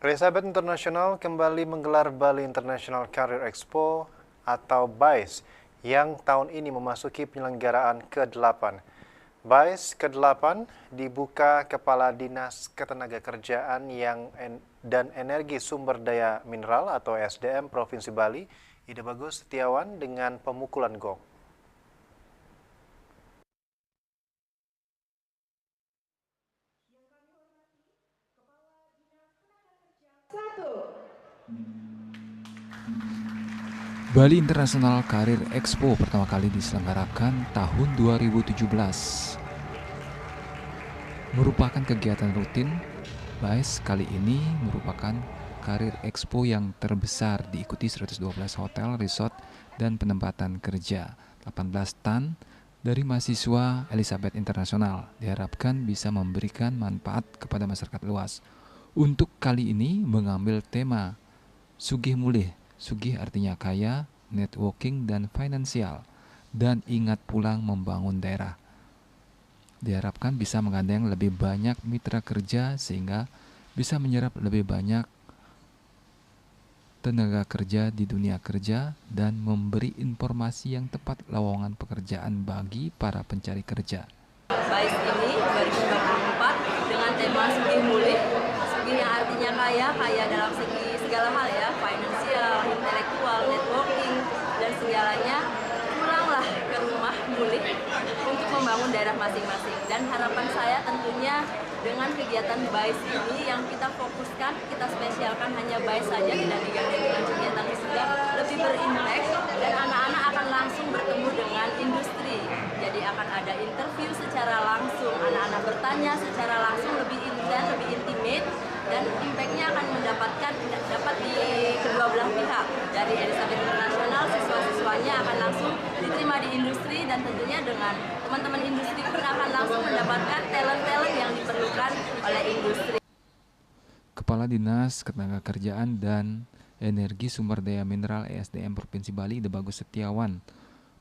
Elizabeth International kembali menggelar Bali International Career Expo atau BICE yang tahun ini memasuki penyelenggaraan ke-8. BICE ke-8 dibuka Kepala Dinas Ketenagakerjaan dan Energi Sumber Daya Mineral atau SDM Provinsi Bali, Ida Bagus Setiawan dengan pemukulan gong. Bali International Career Expo pertama kali diselenggarakan tahun 2017. Merupakan kegiatan rutin, BICE kali ini merupakan Career Expo yang terbesar, diikuti 112 hotel, resort, dan penempatan kerja. 18 stand dari mahasiswa Elizabeth International diharapkan bisa memberikan manfaat kepada masyarakat luas. Untuk kali ini mengambil tema Sugih Mulih. Sugih artinya kaya, networking dan finansial, dan ingat pulang membangun daerah. Diharapkan bisa menggandeng lebih banyak mitra kerja sehingga bisa menyerap lebih banyak tenaga kerja di dunia kerja dan memberi informasi yang tepat lowongan pekerjaan bagi para pencari kerja. BICE ini 2024 dengan tema Sugih Mulih. Sugih yang artinya kaya dalam segi segala hal ya, finansial, intelektual, networking, dan segalanya. Pulanglah ke rumah mulih untuk membangun daerah masing-masing. Dan harapan saya tentunya dengan kegiatan BICE ini yang kita fokuskan, kita spesialkan hanya BICE saja, tidak diganti dengan kegiatan wisuda, lebih berimpact dan anak-anak akan langsung bertemu dengan industri. Jadi akan ada interview secara langsung, anak-anak bertanya secara langsung, lebih intens, lebih intimate, dan impact-nya akan dapat di kedua belah pihak. Dari Elizabeth International, siswa-siswanya akan langsung diterima di industri dan tentunya dengan teman-teman industri pun akan langsung mendapatkan talent-talent yang diperlukan oleh industri. Kepala Dinas Ketenagakerjaan dan Energi Sumber Daya Mineral ESDM Provinsi Bali, Ida Bagus Setiawan,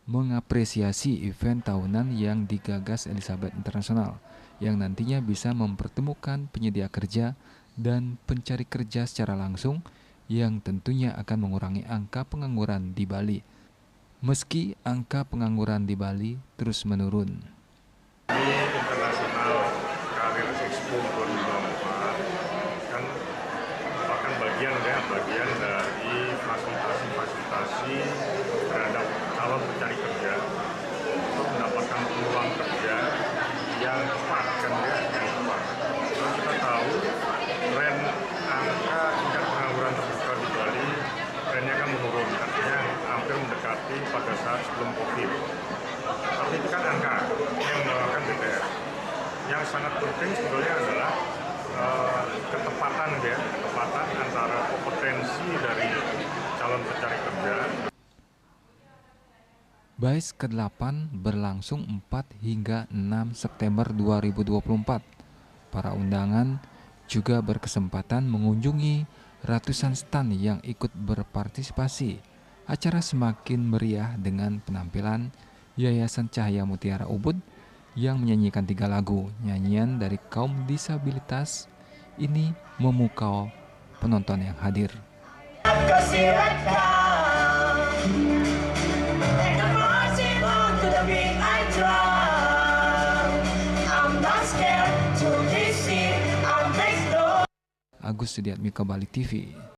mengapresiasi event tahunan yang digagas Elizabeth International yang nantinya bisa mempertemukan penyedia kerja dan pencari kerja secara langsung yang tentunya akan mengurangi angka pengangguran di Bali. Meski angka pengangguran di Bali terus menurun. Ini International Career Expo 2024 kan merupakan bagian dari fasilitasi terhadap calon pencari kerja untuk mendapatkan peluang kerja yang tepat kan ya, yang tepat. Karena kita tahu tren angka tingkat pengangguran terbuka di Bali trennya kan menurun, artinya hampir mendekati pada saat sebelum COVID. Tapi itu kan angka yang mengeluarkan BPR. Yang sangat penting sebetulnya adalah ketepatan antara kompetensi dari calon pencari kerja. BICE ke-8 berlangsung 4 hingga 6 September 2024. Para undangan juga berkesempatan mengunjungi ratusan stand yang ikut berpartisipasi. Acara semakin meriah dengan penampilan Yayasan Cahaya Mutiara Ubud yang menyanyikan 3 lagu. Nyanyian dari kaum disabilitas ini memukau penonton yang hadir. Agus Sudiatmiko, Bali TV.